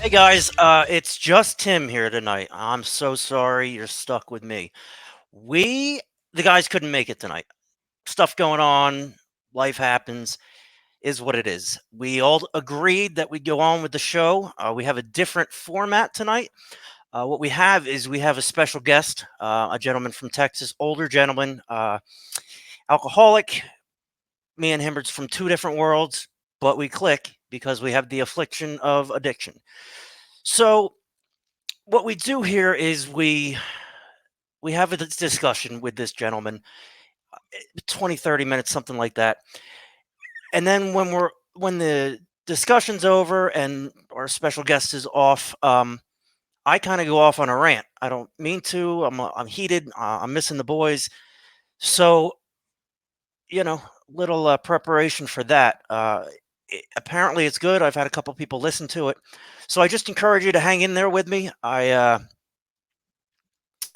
Hey guys, it's just Tim here tonight. I'm so sorry you're stuck with me. We, the guys, couldn't make it tonight. Stuff going on, life happens, is what it is. We all agreed that we'd go on with the show. We have a different format tonight. What we have is we have a special guest, a gentleman from Texas, older gentleman, alcoholic. Me and him are from two different worlds, but we click because we have the affliction of addiction. So what we do here is we have a discussion with this gentleman, 20, 30 minutes, something like that. And then when the discussion's over and our special guest is off, I kind of go off on a rant. I don't mean to. I'm heated. I'm missing the boys. So little preparation for that. Apparently it's good. I've had a couple people listen to it, so I just encourage you to hang in there with me. I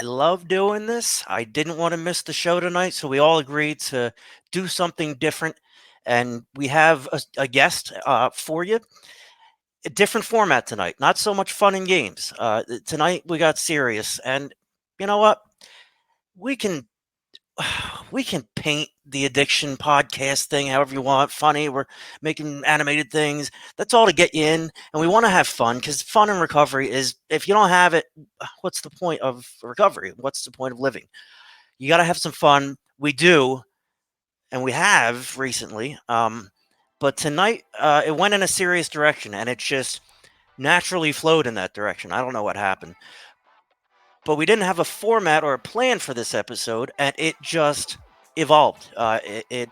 love doing this. I didn't want to miss the show tonight, so we all agreed to do something different. And we have a guest for you. A different format tonight. Not so much fun and games. Tonight we got serious, and you know what? We can we can paint the addiction podcast thing however you want. Funny. We're making animated things. That's all to get you in, and we want to have fun because fun and recovery is. If you don't have it, what's the point of recovery? What's the point of living? You got to have some fun. We do, and we have recently. But tonight, it went in a serious direction, and it just naturally flowed in that direction. I don't know what happened, but we didn't have a format or a plan for this episode, and it just evolved. It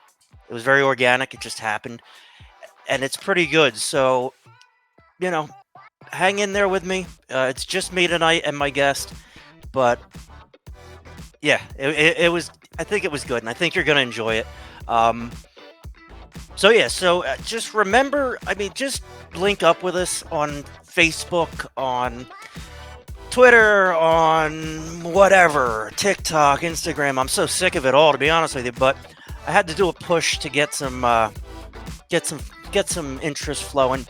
was very organic. It just happened, and it's pretty good. So, you know, hang in there with me. It's just me tonight and my guest, but yeah, it was. I think it was good, and I think you're gonna enjoy it. So just remember. I mean, just link up with us on Facebook, on Twitter, on whatever, TikTok, Instagram. I'm so sick of it all, to be honest with you. But I had to do a push to get some interest flowing.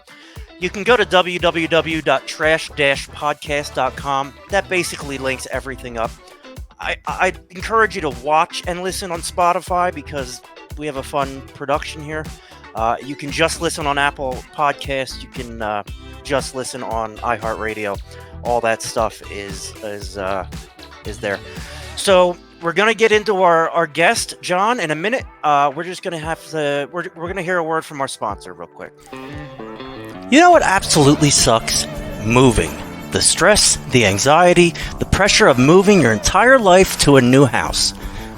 You can go to www.trash-podcast.com. That basically links everything up. I encourage you to watch and listen on Spotify because we have a fun production here. You can just listen on Apple Podcasts. You can just listen on iHeartRadio. All that stuff is there. So we're gonna get into our guest, John, in a minute. We're just gonna we're gonna hear a word from our sponsor real quick. You know what absolutely sucks? Moving. The stress, the anxiety, the pressure of moving your entire life to a new house.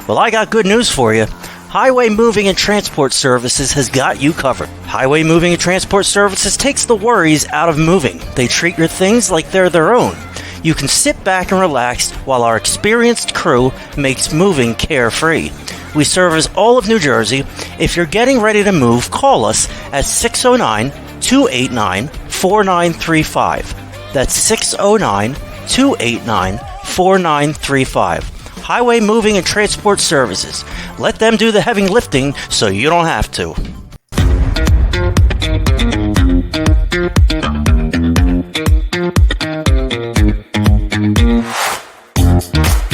Well, I got good news for you. Highway Moving and Transport Services has got you covered. Highway Moving and Transport Services takes the worries out of moving. They treat your things like they're their own. You can sit back and relax while our experienced crew makes moving carefree. We service all of New Jersey. If you're getting ready to move, call us at 609-289-4935. That's 609-289-4935. Highway Moving and Transport Services. Let them do the heavy lifting so you don't have to.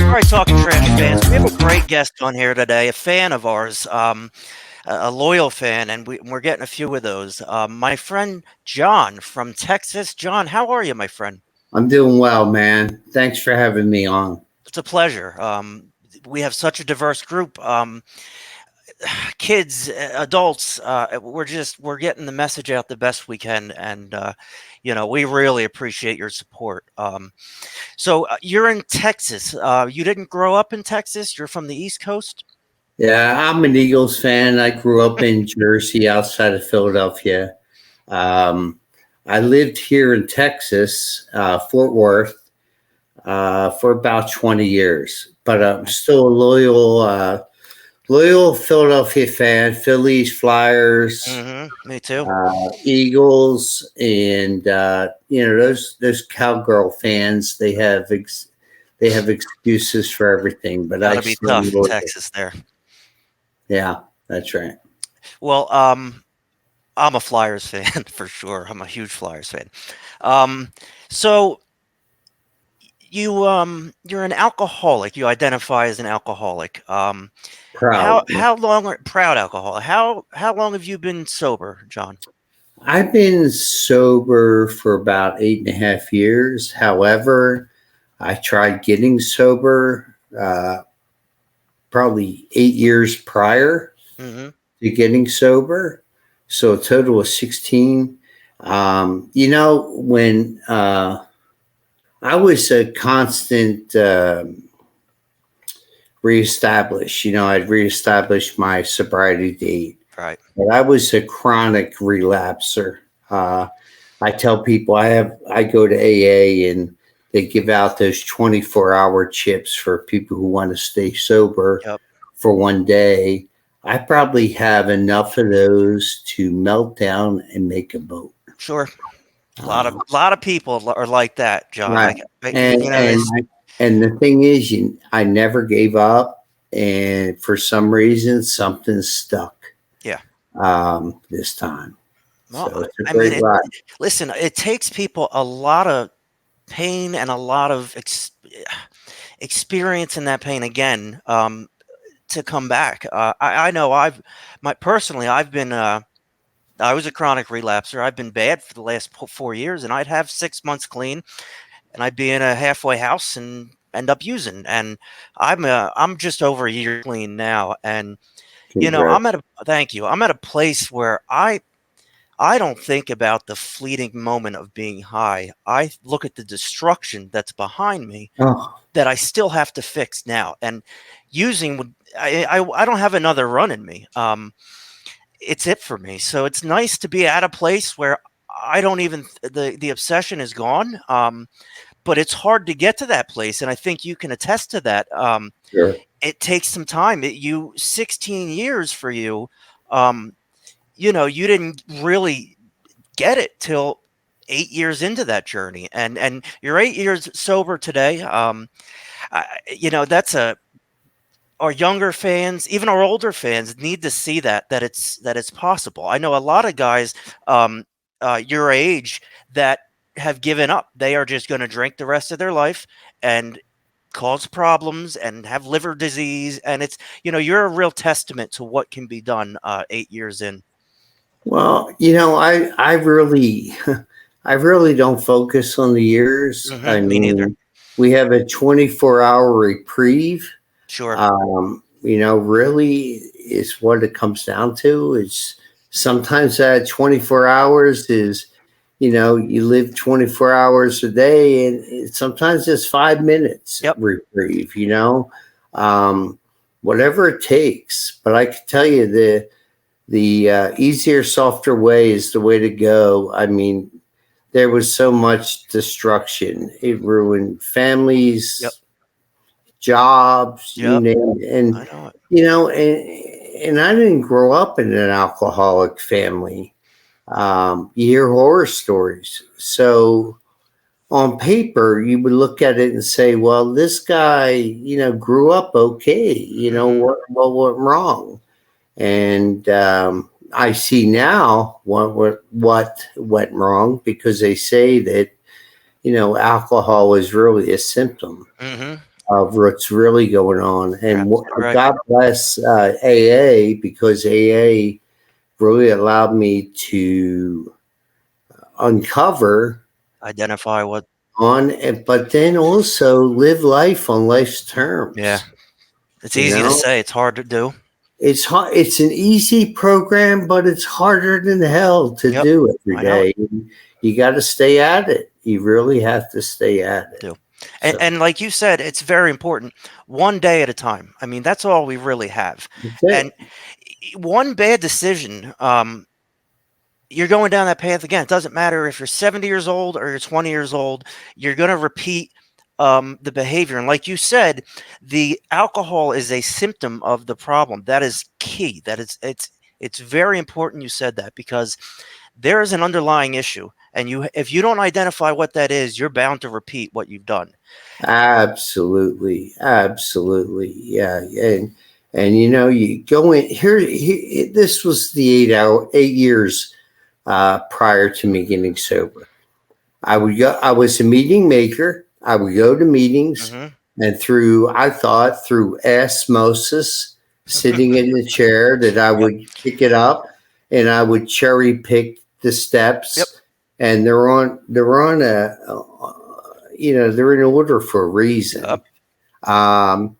All right, Talkin Trash fans, we have a great guest on here today, a fan of ours, a loyal fan, and we're getting a few of those. My friend John from Texas. John, how are you, my friend? I'm doing well, man. Thanks for having me on. It's a pleasure. We have such a diverse group. Kids, adults. We're getting the message out the best we can, and we really appreciate your support. So you're in Texas. You didn't grow up in Texas. You're from the East Coast. Yeah, I'm an Eagles fan. I grew up in Jersey, outside of Philadelphia. I lived here in Texas, Fort Worth, for about 20 years. But I'm still a loyal Philadelphia fan. Phillies, Flyers, me too. Eagles, and those cowgirl fans. They have excuses for everything. But That'll be tough in Texas there. Yeah, that's right. Well, I'm a Flyers fan for sure. I'm a huge Flyers fan. Um, so you're an alcoholic. You identify as an alcoholic. Proud. How long are proud alcoholic? How long have you been sober, John? I've been sober for about 8.5 years. However, I tried getting sober probably 8 years prior Hmm. to getting sober. So a total of 16. When I was a constant reestablish, I'd reestablish my sobriety date, Right. but I was a chronic relapser. Uh, I tell people I go to AA and they give out those 24-hour chips for people who want to stay sober Yep. for one day. I probably have enough of those to melt down and make a boat. Sure. Uh, Lot of people are like that, John. right, and You know, and it's and the thing is, I never gave up, and for some reason, something stuck yeah. this time. Well, So it's a I mean, great ride. listen, it takes people a lot of pain and a lot of experience in that pain again, to come back. I know my personally, I was a chronic relapser. I've been bad for the last 4 years, and I'd have 6 months clean, and I'd be in a halfway house and end up using. And I'm just over a year clean now, and Congrats. thank you. I'm at a place where I don't think about the fleeting moment of being high. I look at the destruction that's behind me Oh, that I still have to fix now. And using would I don't have another run in me. It's it for me. So it's nice to be at a place where I don't even the obsession is gone. But it's hard to get to that place, and I think you can attest to that. sure. It takes some time. 16 years for you. Um, you didn't really get it till 8 years into that journey, and you're 8 years sober today. That's a our younger fans, even our older fans, need to see that it's possible. I know a lot of guys um, your age that have given up. They are just going to drink the rest of their life and cause problems and have liver disease. And you're a real testament to what can be done 8 years in. Well, I really, I really don't focus on the years. I Me neither. mean, we have a 24-hour reprieve. Sure. Really is what it comes down to. It's sometimes that 24 hours is, you live 24 hours a day, and sometimes it's 5 minutes Yep. reprieve, um, whatever it takes. But I can tell you the easier, softer way is the way to go. I mean, there was so much destruction. It ruined Yep. families, jobs, you Yep. name it. I know it. And I didn't grow up in an alcoholic family. You hear horror stories. So on paper, you would look at it and say, well, this guy, grew up okay. Hmm. What went wrong? And I see now what went wrong, because they say that alcohol is really a symptom Hmm. of what's really going on. You're And absolutely right. God bless AA, because AA really allowed me to uncover Identify what. but then also live life on life's Yeah. terms. It's You easy to know, say. It's hard to do. it's hard. It's an easy program, but it's harder than hell to Yep. do every I know it. day. You got to stay at it. You really have to stay at it. Do. So And like you said, it's very important. One day at a time. I mean, that's all we really have. that's And it. one bad decision, you're going down that path again. It doesn't matter if you're 70 years old or you're 20 years old, you're going to repeat the behavior. And like you said, the alcohol is a symptom of the problem. That is key. It's very important you said that, because there is an underlying issue. And if you don't identify what that is, you're bound to repeat what you've done. Absolutely, absolutely, yeah, and you go in here. This was the 8 years prior to me getting sober. I would go. I was a meeting maker. I would go to meetings, Mhm. and I thought through osmosis, sitting in the chair, that I Yep. would pick it up, and I would cherry pick the Yep. steps, and they're on they're in order for a reason. Yep. Um,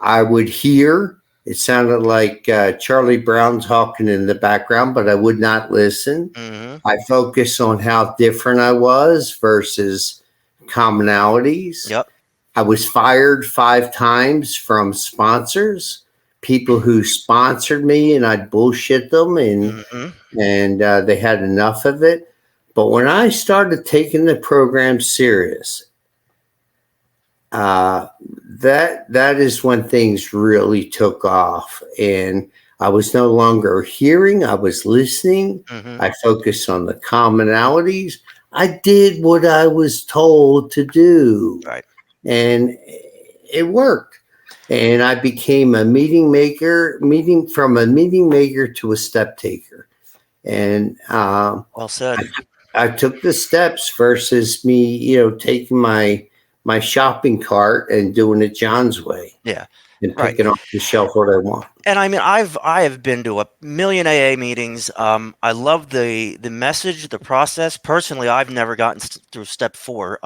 I would hear. It sounded like Charlie Brown talking in the background, but I would not listen. Mhm. I focus on how different I was versus commonalities. Yep. I was fired 5 times from sponsors, people who sponsored me, and I'd bullshit them, Mhm. and they had enough of it. But when I started taking the program serious, uh, that is when things really took off, and I was no longer hearing, I was listening. Mhm. I focused on the commonalities. I did what I was told to do, Right. and it worked. And I became a meeting maker, meeting from a meeting maker to a step taker. And Well said. I took the steps versus me, taking my shopping cart and doing it John's way Yeah. and Right. picking off the shelf what I want. And I mean, I have been to a million AA meetings. I love the message, the process. Personally, I've never gotten through step four.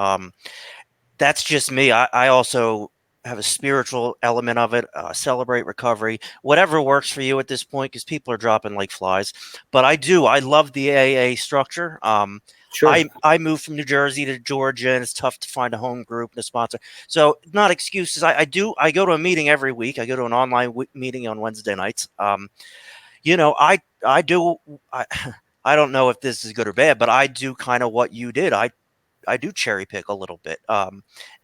That's just me. I also have a spiritual element of it. Celebrate recovery, whatever works for you at this point, because people are dropping like flies. But I do. I love the AA structure. Sure. I moved from New Jersey to Georgia, and it's tough to find a home group and a sponsor. So, not excuses. I do. I go to a meeting every week. I go to an online meeting on Wednesday nights. I do. I I don't know if this is good or bad, but I do kind of what you did. I do cherry pick a little bit.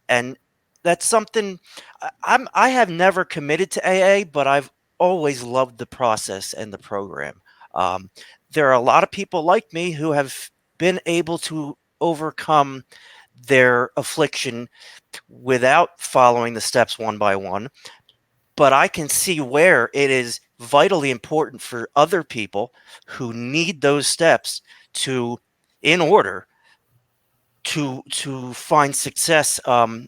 And that's something I have never committed to AA, but I've always loved the process and the program. Um, there are a lot of people like me who have been able to overcome their affliction without following the steps one by one, but I can see where it is vitally important for other people who need those steps to in order to find success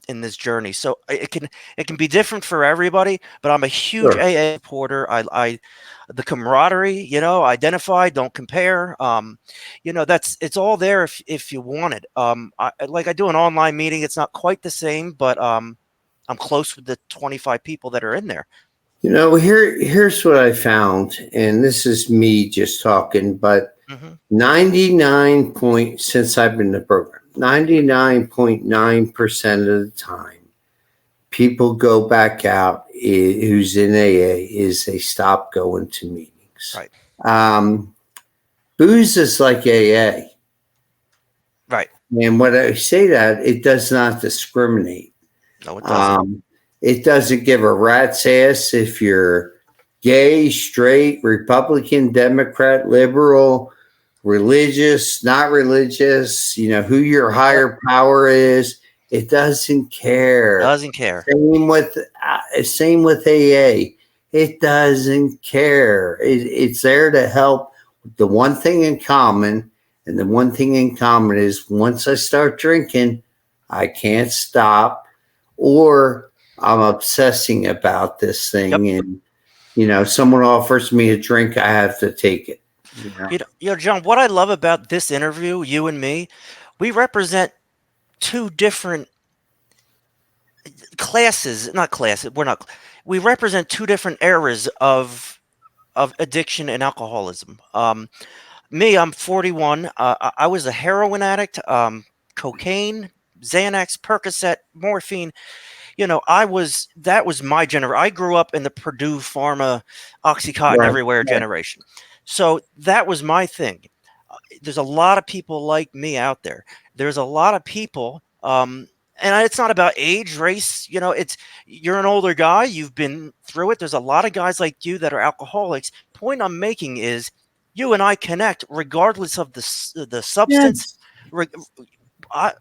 in this journey. So it can be different for everybody, but I'm a huge Sure. AA supporter. I the camaraderie, identify, don't compare. That's it's all there if you want it. I do an online meeting. It's not quite the same, but I'm close with the 25 people that are in there. Here's what I found, and this is me just talking, but Hmm. 99 point since I've been in the program, 99.9% of the time, people go back out who's in AA is they stop going to meetings. Right, Um, Booze is like AA. right. And when I say that, it does not discriminate. No, it doesn't. Um, it doesn't give a rat's ass if you're gay, straight, Republican, Democrat, liberal, religious, not religious, who your Yep, higher power is. It doesn't care. doesn't care. Same with AA. It doesn't care. It's there to help. The one thing in common, and the one thing in common is once I start drinking, I can't stop, or I'm obsessing about this Yep. thing, and someone offers me a drink, I have to take it. You know, John, what I love about this interview, you and me, we represent two different classes, not classes. We represent two different eras of addiction and alcoholism. Me, I'm 41. I was a heroin addict, cocaine, Xanax, Percocet, morphine. That was my generation. I grew up in the Purdue Pharma, Oxycontin right? everywhere Right. generation. So that was my thing. There's a lot of people like me out there. There's a lot of people, and it's not about age, race. It's you're an older guy. You've been through it. There's a lot of guys like you that are alcoholics. Point I'm making is, you and I connect regardless of the substance. Yes. Re- I,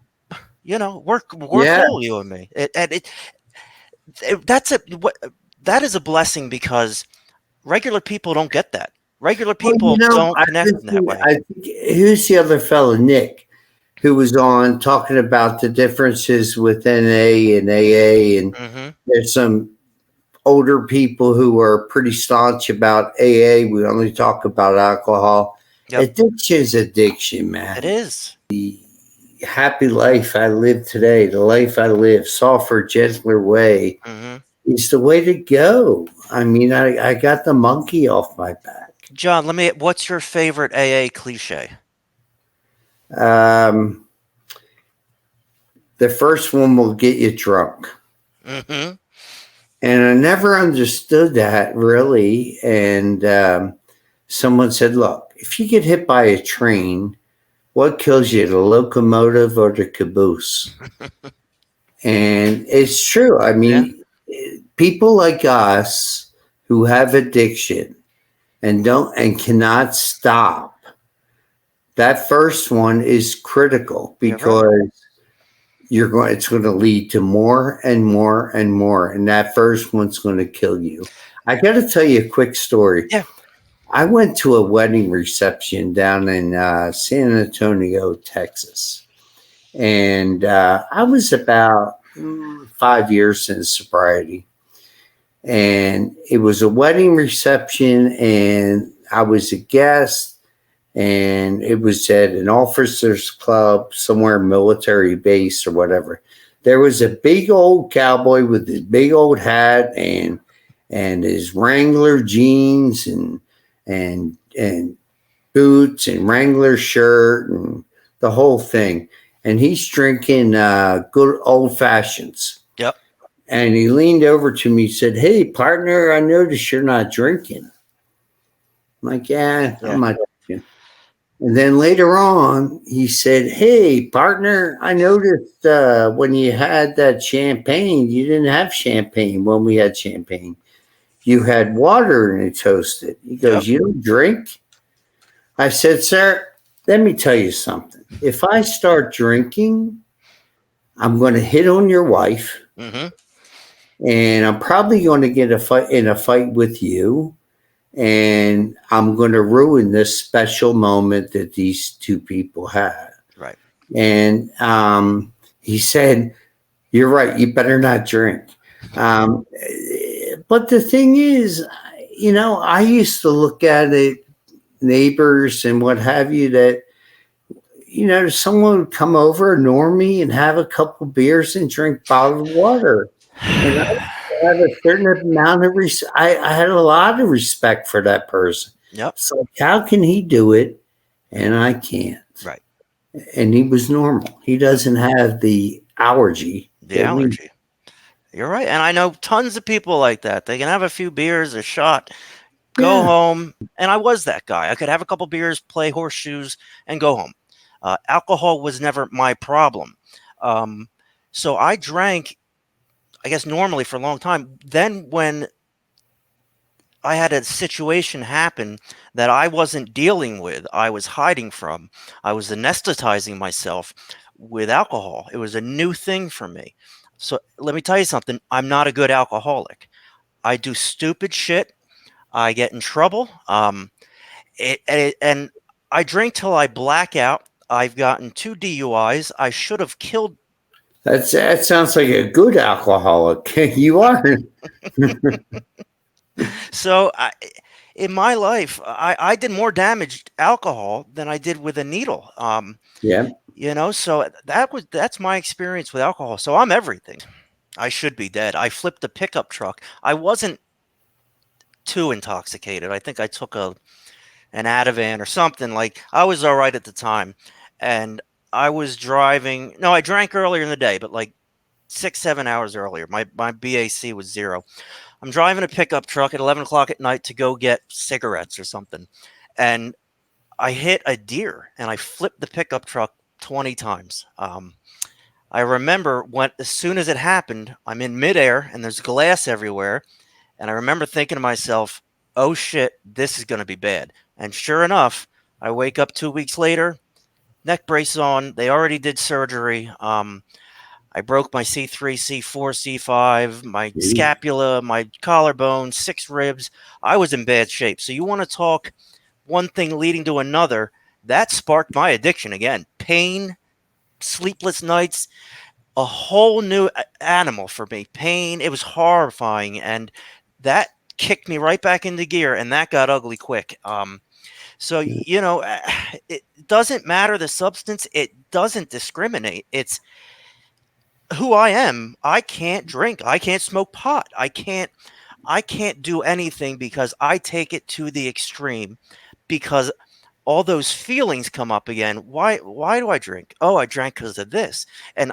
we're Yeah. cool, you and me. That's a what that is a blessing because regular people don't get that. Regular Well, people don't I connect in that listen. way. I think who's the other fellow, Nick, who was on talking about the differences with NA and AA, and Hmm. there's some older people who are pretty staunch about AA. We only talk about alcohol. Yep, Addiction's addiction, it man. is. Happy life I live today, the life I live, softer, gentler way Hmm. is the way to go. I mean, I got the monkey off my back. John, let me. What's your favorite AA cliche? Um, the first one will get you drunk. Hmm. And I never understood that really. And someone said, look, if you get hit by a train, what kills you, the locomotive or the caboose? And it's true. I Yeah, mean, people like us who have addiction and don't and cannot stop, that first one is critical you're right. because it's going to lead to more and more and more, and that first one's going to kill you. I got to tell you a quick story. Yeah. I went to a wedding reception down in San Antonio, Texas, and I was about 5 years in sobriety, and it was a wedding reception, and I was a guest, and it was at an officers club somewhere, military base or whatever. There was a big old cowboy with his big old hat and his Wrangler jeans and boots and Wrangler shirt and the whole thing. And he's drinking good old fashions. Yep. And he leaned over to me and said, "Hey, partner, I noticed you're not drinking." I'm like, "Yeah, Yeah. I'm not drinking." And then later on, he said, "Hey, partner, I noticed when you had that champagne, you didn't have champagne when we had champagne. You had water and it toasted." He Yep. goes, "You don't drink?" I said, "Sir, let me tell you something. If I start drinking, I'm going to hit on your wife, Hmm. and I'm probably going to get in a fight with you, and I'm going to ruin this special moment that these two people had." Right. And he said, "You're right. You better not drink." Um, but the thing is, I used to look at it, neighbors and what have you, that someone would come over, ignore me, and have a couple beers and drink bottled water. And I had a certain amount of I had a lot of respect for that person. Yep. So how can he do it and I can't? Right. And he was normal. He doesn't have the allergy The that we. allergy. You're right. And I know tons of people like that. They can have a few beers, a shot, go Yeah, home. And I was that guy. I could have a couple beers, play horseshoes, and go home. Alcohol was never my problem. Um, so I drank, I guess, normally for a long time. Then when I had a situation happen that I wasn't dealing with, I was hiding from, I was anesthetizing myself with alcohol. It was a new thing for me. So let me tell you something. I'm not a good alcoholic. I do stupid shit. I get in trouble. And I drink till I black out. I've gotten 2 DUIs. I should have killed. that sounds like a good alcoholic. You are. So in my life, I did more damage to alcohol than I did with a needle. Yeah, So that's my experience with alcohol. So I'm everything. I should be dead. I flipped a pickup truck. I wasn't too intoxicated. I think I took an Ativan or something. Like I was all right at the time, and I was driving. No, I drank earlier in the day, but like 6, 7 hours earlier. My BAC was zero. I'm driving a pickup truck at 11 o'clock at night to go get cigarettes or something, and I hit a deer and I flipped the pickup truck 20 times. I remember when, as soon as it happened, I'm in midair and there's glass everywhere. And I remember thinking to myself, oh shit, this is going to be bad. And sure enough, I wake up 2 weeks later, neck brace on. They already did surgery. I broke my C3, C4, C5, my Jeez. scapula, my collarbone, 6 ribs. I was in bad shape. So you want to talk one thing leading to another? That sparked my addiction again. Pain, sleepless nights, a whole new animal for me. Pain, it was horrifying, and that kicked me right back into gear, and that got ugly quick. So it doesn't matter the substance. It doesn't discriminate. It's who I am. I can't drink. I can't smoke pot. I can't do anything because I take it to the extreme because all those feelings come up again. Why do I drink? Oh, I drank because of this. And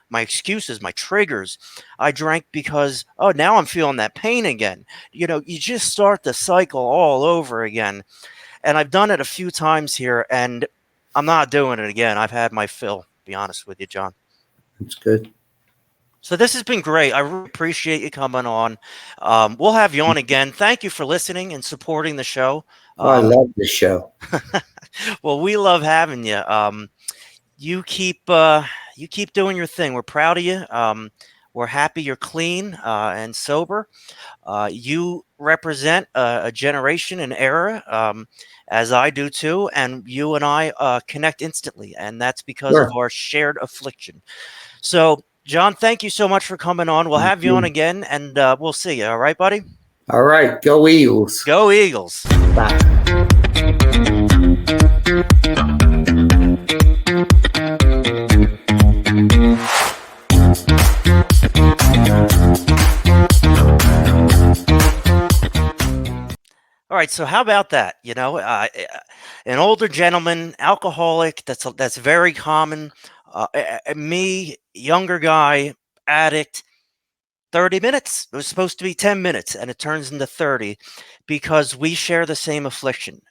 my excuses, my triggers. I drank because now I'm feeling that pain again. You just start the cycle all over again. And I've done it a few times here, and I'm not doing it again. I've had my fill, to be honest with you, John. That's good. So this has been great. I really appreciate you coming on. We'll have you on again. Thank you for listening and supporting the show. Oh, I Um, love the show. well, we love having you. You keep doing your thing. We're proud of you. We're happy you're clean and sober. You represent a generation, an era, as I do too, and you and I connect instantly, and that's because of Sure. our shared affliction. So, John, thank you so much for coming on. We'll have you on again, and we'll see you. All right, buddy? All right. Go Eagles. Go Eagles. Bye. All right, so how about that? An older gentleman, alcoholic. That's very common. Me, younger guy, addict. 30 minutes. It was supposed to be 10 minutes, and it turns into 30 because we share the same affliction.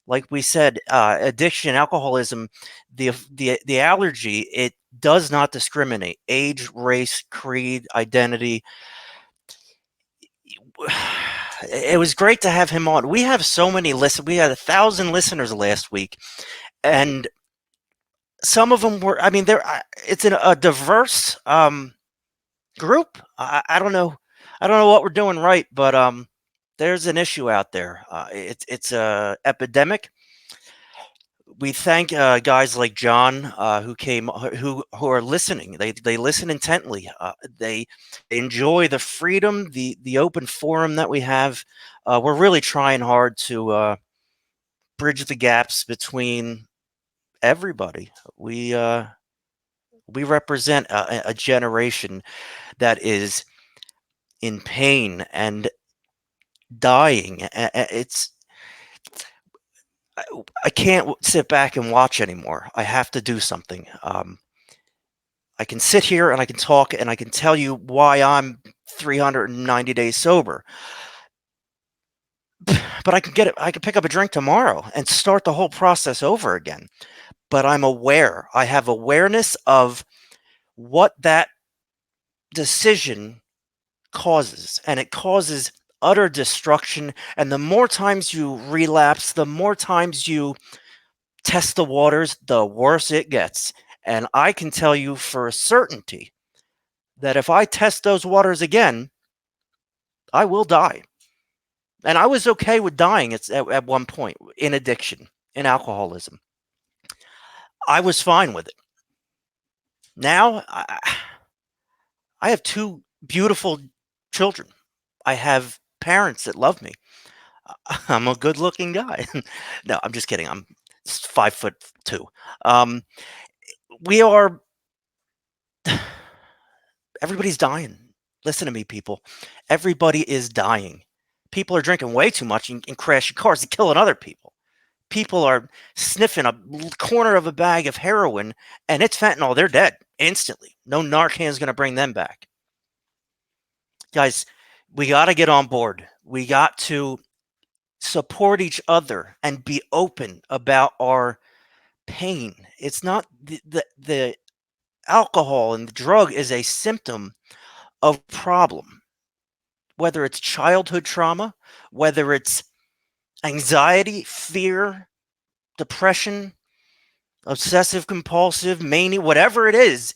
Like we said, addiction, alcoholism, the allergy. It does not discriminate: age, race, creed, identity. It was great to have him on. We have so many listen. We had 1,000 listeners last week, and some of them were. I mean, there. It's a diverse group. I don't know. I don't know what we're doing right, but there's an issue out there. It's a epidemic. We thank guys like John who are listening. They listen intently. They enjoy the freedom, the open forum that we have. We're really trying hard to bridge the gaps between everybody. We represent a generation that is in pain and dying. It's I can't sit back and watch anymore. I have to do something. I can sit here and I can talk and I can tell you why I'm 390 days sober. But I can get it. I can pick up a drink tomorrow and start the whole process over again. But I'm aware. I have awareness of what that decision causes, and it causes utter destruction. And the more times you relapse, the more times you test the waters, the worse it gets. And I can tell you for a certainty that if I test those waters again, I will die. And I was okay with dying at one point in addiction, in alcoholism. I was fine with it. Now, I have two beautiful children. I have parents that love me. I'm a good looking guy. No, I'm just kidding. I'm 5'2". Um, we are Everybody's dying. Listen to me, people. Everybody is dying. People are drinking way too much and crashing cars and killing other people. People are sniffing a corner of a bag of heroin and it's fentanyl. They're dead instantly. No Narcan's going to bring them back. Guys, we got to get on board. We got to support each other and be open about our pain. It's not the alcohol and the drug is a symptom of problem, whether it's childhood trauma, whether it's anxiety, fear, depression, obsessive compulsive, mania, whatever it is.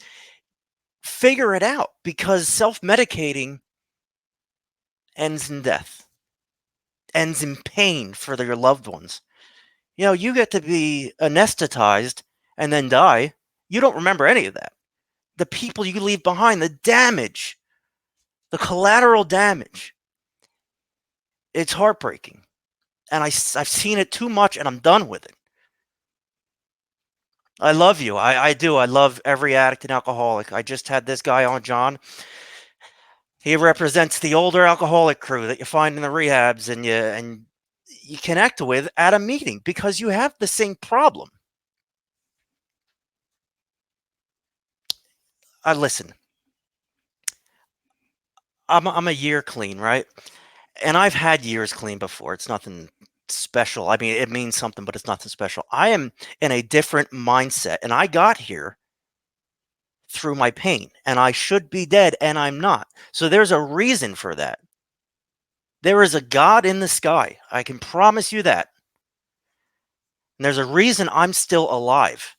Figure it out, because self-medicating ends in death, ends in pain for your loved ones. You get to be anesthetized and then die. You don't remember any of that. The people you leave behind, the damage, the collateral damage, it's heartbreaking. And I've seen it too much, and I'm done with it. I love you. I do. I love every addict and alcoholic. I just had this guy on, John. He represents the older alcoholic crew that you find in the rehabs, and you connect with at a meeting because you have the same problem. I listen. I'm a year clean, right? And I've had years clean before. It's nothing special. I mean, it means something, but it's nothing special. I am in a different mindset, and I got here through my pain, and I should be dead, and I'm not. So there's a reason for that. There is a God in the sky. I can promise you that. And there's a reason I'm still alive.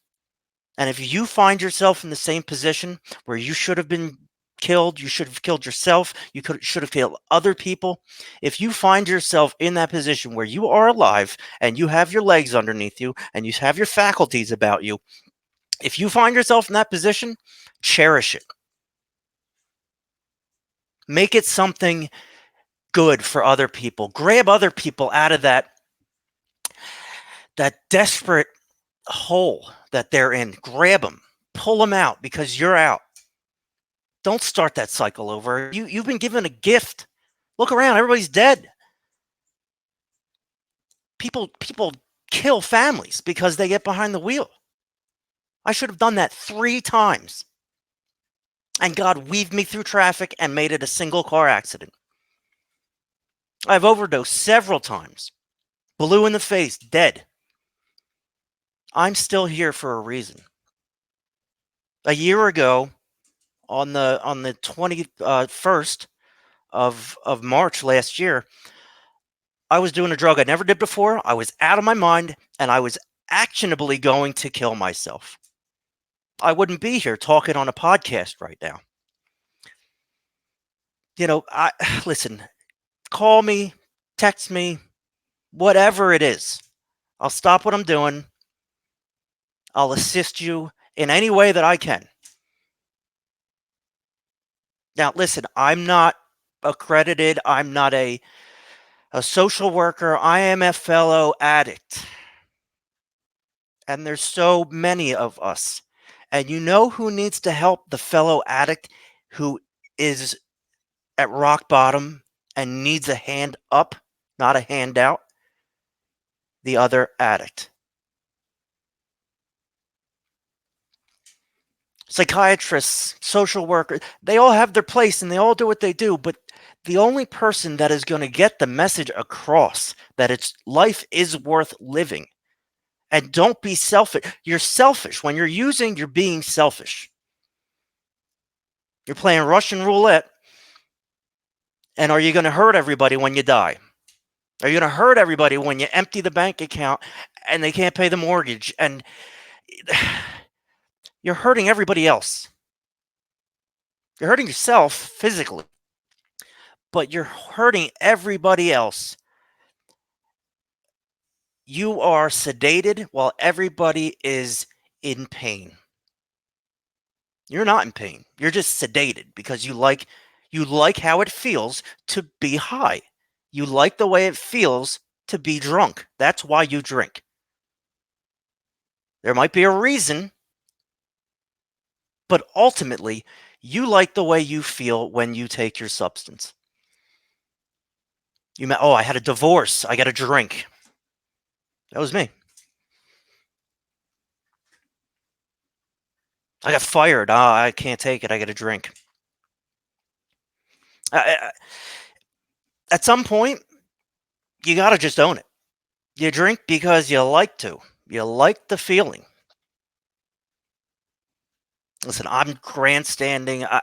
And if you find yourself in the same position where you should have been killed, you should have killed yourself, should have killed other people. If you find yourself in that position where you are alive and you have your legs underneath you and you have your faculties about you, if you find yourself in that position, cherish it. Make it something good for other people. Grab other people out of that desperate hole that they're in. Grab them, pull them out because you're out. Don't start that cycle over. You've been given a gift. Look around, everybody's dead. People kill families because they get behind the wheel. I should have done that 3 times. And God weaved me through traffic and made it a single car accident. I've overdosed several times. Blue in the face, dead. I'm still here for a reason. A year ago, on the 21st of March last year, I was doing a drug I never did before. I was out of my mind, and I was actionably going to kill myself. I wouldn't be here talking on a podcast right now. I listen, call me, text me, whatever it is. I'll stop what I'm doing. I'll assist you in any way that I can. Now, listen, I'm not accredited. I'm not a social worker. I am a fellow addict. And there's so many of us. And you know who needs to help the fellow addict who is at rock bottom and needs a hand up, not a handout? The other addict. Psychiatrists, social workers, they all have their place and they all do what they do, but the only person that is going to get the message across that life is worth living. And don't be selfish. You're selfish. When you're using, you're being selfish. You're playing Russian roulette. And are you going to hurt everybody when you die? Are you going to hurt everybody when you empty the bank account and they can't pay the mortgage? And you're hurting everybody else. You're hurting yourself physically, but you're hurting everybody else. You are sedated while everybody is in pain. You're not in pain. You're just sedated because you like how it feels to be high. You like the way it feels to be drunk. That's why you drink. There might be a reason, but ultimately, you like the way you feel when you take your substance. I had a divorce. I got to drink. That was me. I got fired. I can't take it. I got to drink. At some point, you got to just own it. You drink because you like to. You like the feeling. Listen, I'm grandstanding. I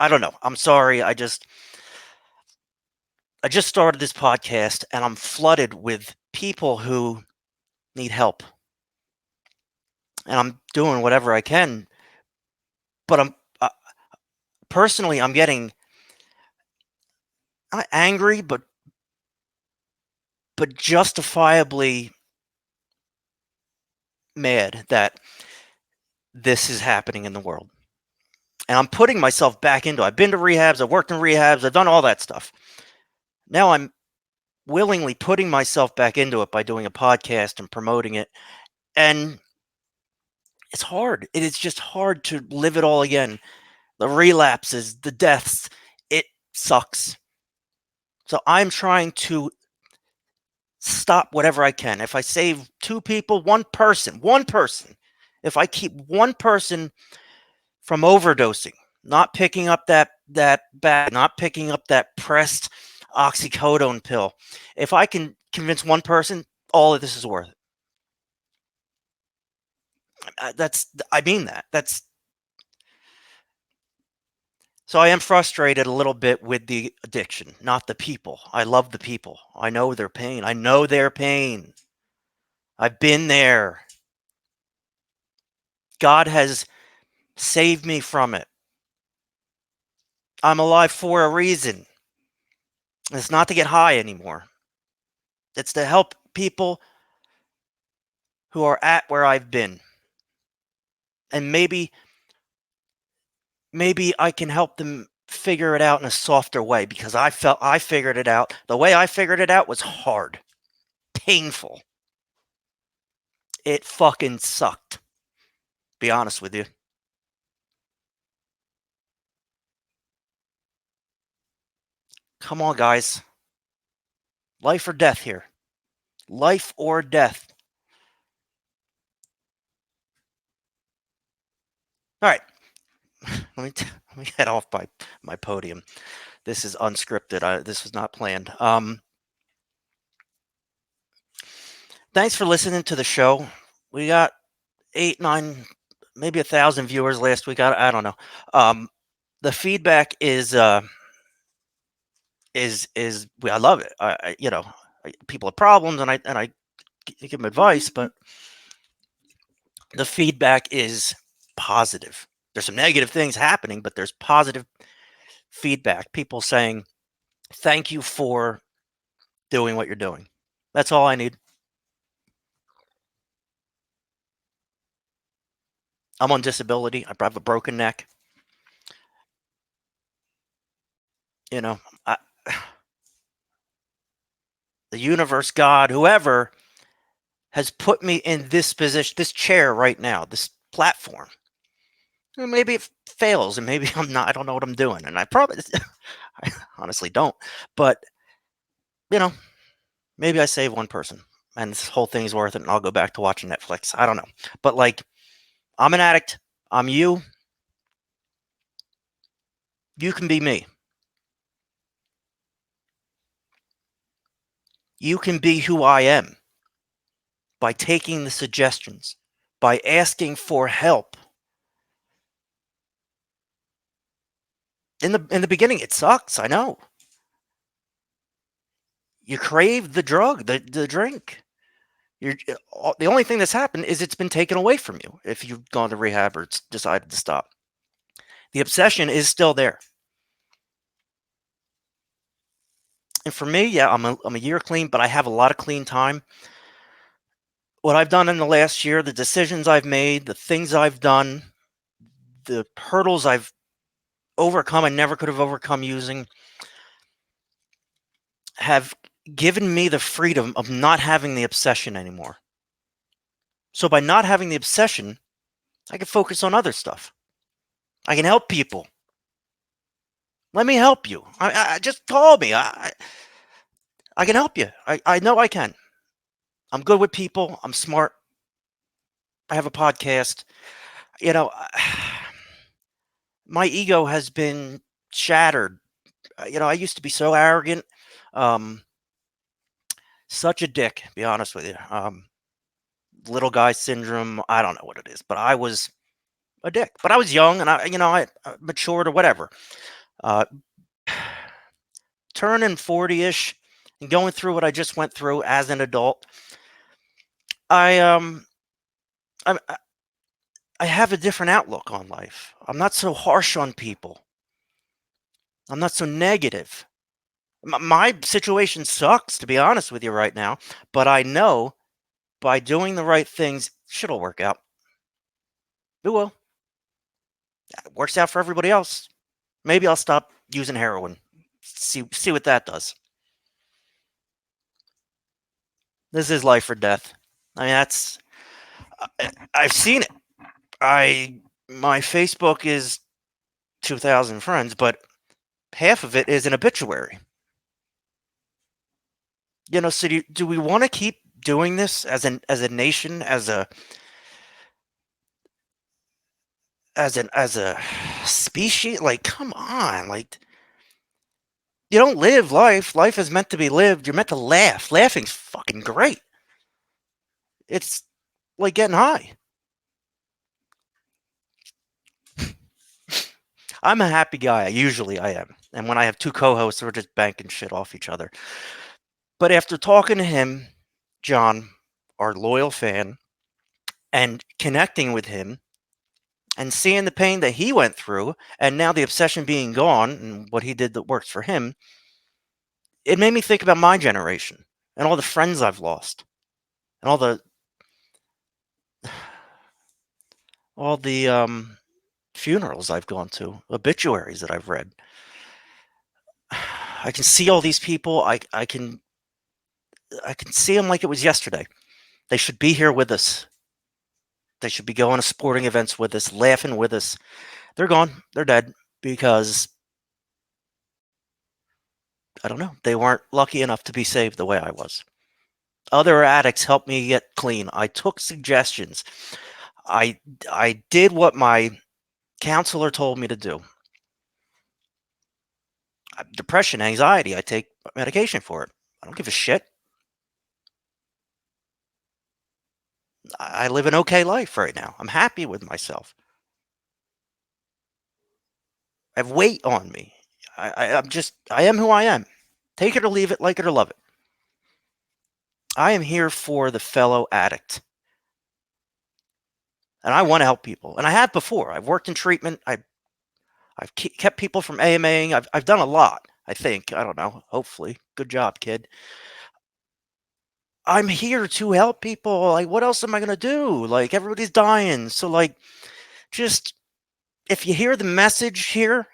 don't know. I'm sorry. I just started this podcast and I'm flooded with people who need help. And I'm doing whatever I can, but personally, I'm getting not angry, but justifiably mad that this is happening in the world. And I'm putting myself back into it. I've been to rehabs, I've worked in rehabs, I've done all that stuff. Now I'm willingly putting myself back into it by doing a podcast and promoting it. And it's hard. It is just hard to live it all again. The relapses, the deaths, it sucks. So I'm trying to stop whatever I can. If I save two people, one person, if I keep one person from overdosing, not picking up that bag, not picking up that pressed oxycodone pill, if I can convince one person, all of this is worth it. I mean that. That's So I am frustrated a little bit with the addiction, not the people. I love the people. I know their pain. I know their pain. I've been there. God has saved me from it. I'm alive for a reason. It's not to get high anymore. It's to help people who are at where I've been. And maybe I can help them figure it out in a softer way because I felt I figured it out. The way I figured it out was hard, painful. It fucking sucked. Be honest with you. Come on, guys. Life or death here. Life or death. All right. Let me get off my podium. This is unscripted. This was not planned. Thanks for listening to the show. We got 8, 9, maybe 1,000 viewers last week. I don't know. The feedback is I love it. People have problems, and I give them advice, but the feedback is positive. There's some negative things happening, but there's positive feedback. People saying, thank you for doing what you're doing. That's all I need. I'm on disability. I have a broken neck. You know, I, the universe, God, whoever has put me in this position, this chair right now, this platform. Maybe it fails, and maybe I'm not. I don't know what I'm doing, and I probably, I honestly don't. But you know, maybe I save one person, and this whole thing's worth it, and I'll go back to watching Netflix. I don't know, but like, I'm an addict. I'm you. You can be me. You can be who I am by taking the suggestions, by asking for help. In the beginning, it sucks. I know. You crave the drug, the drink. You're the only thing that's happened is it's been taken away from you if you've gone to rehab or decided to stop. The obsession is still there. And for me, yeah, I'm a year clean, but I have a lot of clean time. What I've done in the last year, the decisions I've made, the things I've done, the hurdles I've overcome I never could have overcome using have given me the freedom of not having the obsession anymore. So by not having the obsession, I can focus on other stuff. I can help people. Let me help you. I just call me. I can help you. I know I can. I'm good with people. I'm smart. I have a podcast. You know, my ego has been shattered. I used to be so arrogant, um, such a dick. Be honest with you. Little guy syndrome. I don't know what it is, but I was a dick. But I was young, and I matured or whatever. Uh, Turning 40-ish and going through what I just went through as an adult, I I have a different outlook on life. I'm not so harsh on people. I'm not so negative. My situation sucks, to be honest with you right now, but I know by doing the right things, shit'll work out. It will. It works out for everybody else. Maybe I'll stop using heroin. See what that does. This is life or death. I mean, I've seen it. My Facebook is 2,000 friends, but half of it is an obituary. So do we want to keep doing this as a nation, as a species? Like, come on, like, you don't live life. Life is meant to be lived. You're meant to laugh. Laughing's fucking great. It's like getting high. I'm a happy guy. Usually I am. And when I have two co-hosts, we're just banking shit off each other. But after talking to him, John, our loyal fan, and connecting with him and seeing the pain that he went through, and now the obsession being gone and what he did that works for him, it made me think about my generation and all the friends I've lost and all the funerals I've gone to, obituaries that I've read. I can see all these people. I can see them like it was yesterday. They should be here with us. They should be going to sporting events with us, laughing with us. They're gone. They're dead because I don't know. They weren't lucky enough to be saved the way I was. Other addicts helped me get clean. I took suggestions. I did what my counselor told me to do. Depression, anxiety, I take medication for it. I don't give a shit. I live an okay life right now. I'm happy with myself. I have weight on me. I am who I am. Take it or leave it, like it or love it. I am here for the fellow addict. And I want to help people. And I have before. I've worked in treatment. I've kept people from AMAing. I've done a lot, I think. I don't know. Hopefully. Good job, kid. I'm here to help people. Like, what else am I going to do? Like, everybody's dying. So, like, just if you hear the message here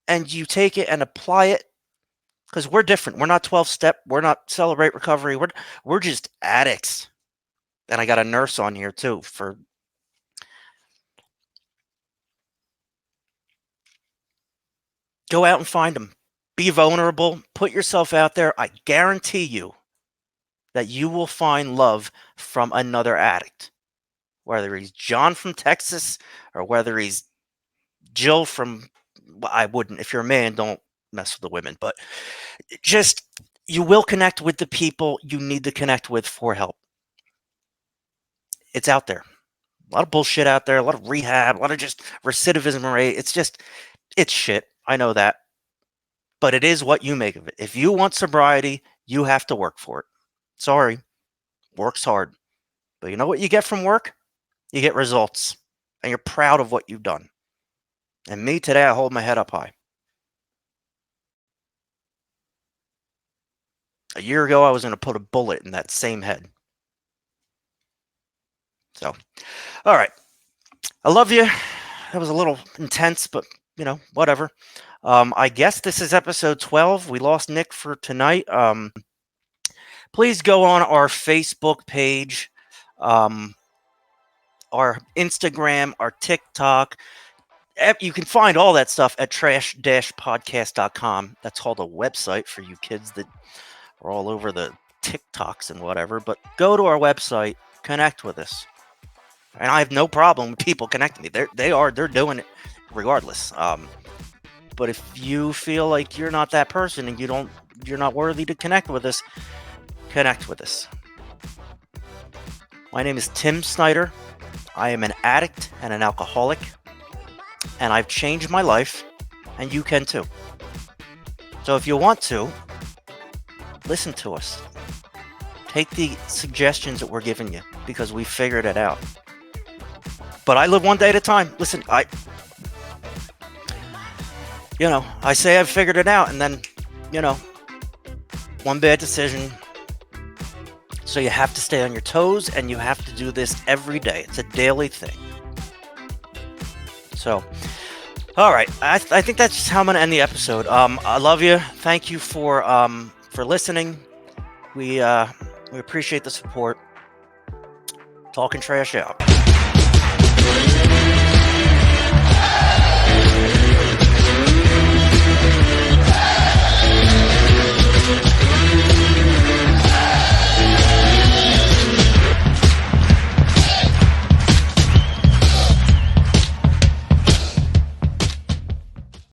and you take it and apply it, because we're different. We're not 12-step. We're not Celebrate Recovery. We're just addicts. And I got a nurse on here, too, for go out and find them. Be vulnerable. Put yourself out there. I guarantee you that you will find love from another addict. Whether he's John from Texas or whether he's Jill from, well, I wouldn't. If you're a man, don't mess with the women. But just, you will connect with the people you need to connect with for help. It's out there. A lot of bullshit out there. A lot of rehab. A lot of just recidivism rate. It's shit. I know that. But it is what you make of it. If you want sobriety, you have to work for it. Sorry. Work's hard. But you know what you get from work? You get results. And you're proud of what you've done. And me, today, I hold my head up high. A year ago, I was going to put a bullet in that same head. So, all right. I love you. That was a little intense, but, whatever. I guess this is episode 12. We lost Nick for tonight. Please go on our Facebook page, our Instagram, our TikTok. You can find all that stuff at trash-podcast.com. That's called a website for you kids that are all over the TikToks and whatever. But go to our website, connect with us. And I have no problem with people connecting me. They're doing it regardless. But if you feel like you're not that person and you're not worthy to connect with us, connect with us. My name is Tim Snyder. I am an addict and an alcoholic, and I've changed my life, and you can too. So if you want to, listen to us. Take the suggestions that we're giving you because we figured it out. But I live one day at a time. Listen, I say I've figured it out, and then, you know, one bad decision. So you have to stay on your toes, and you have to do this every day. It's a daily thing. So, all right, I think that's just how I'm gonna end the episode. I love you. Thank you for listening. We appreciate the support. Talking Trash out.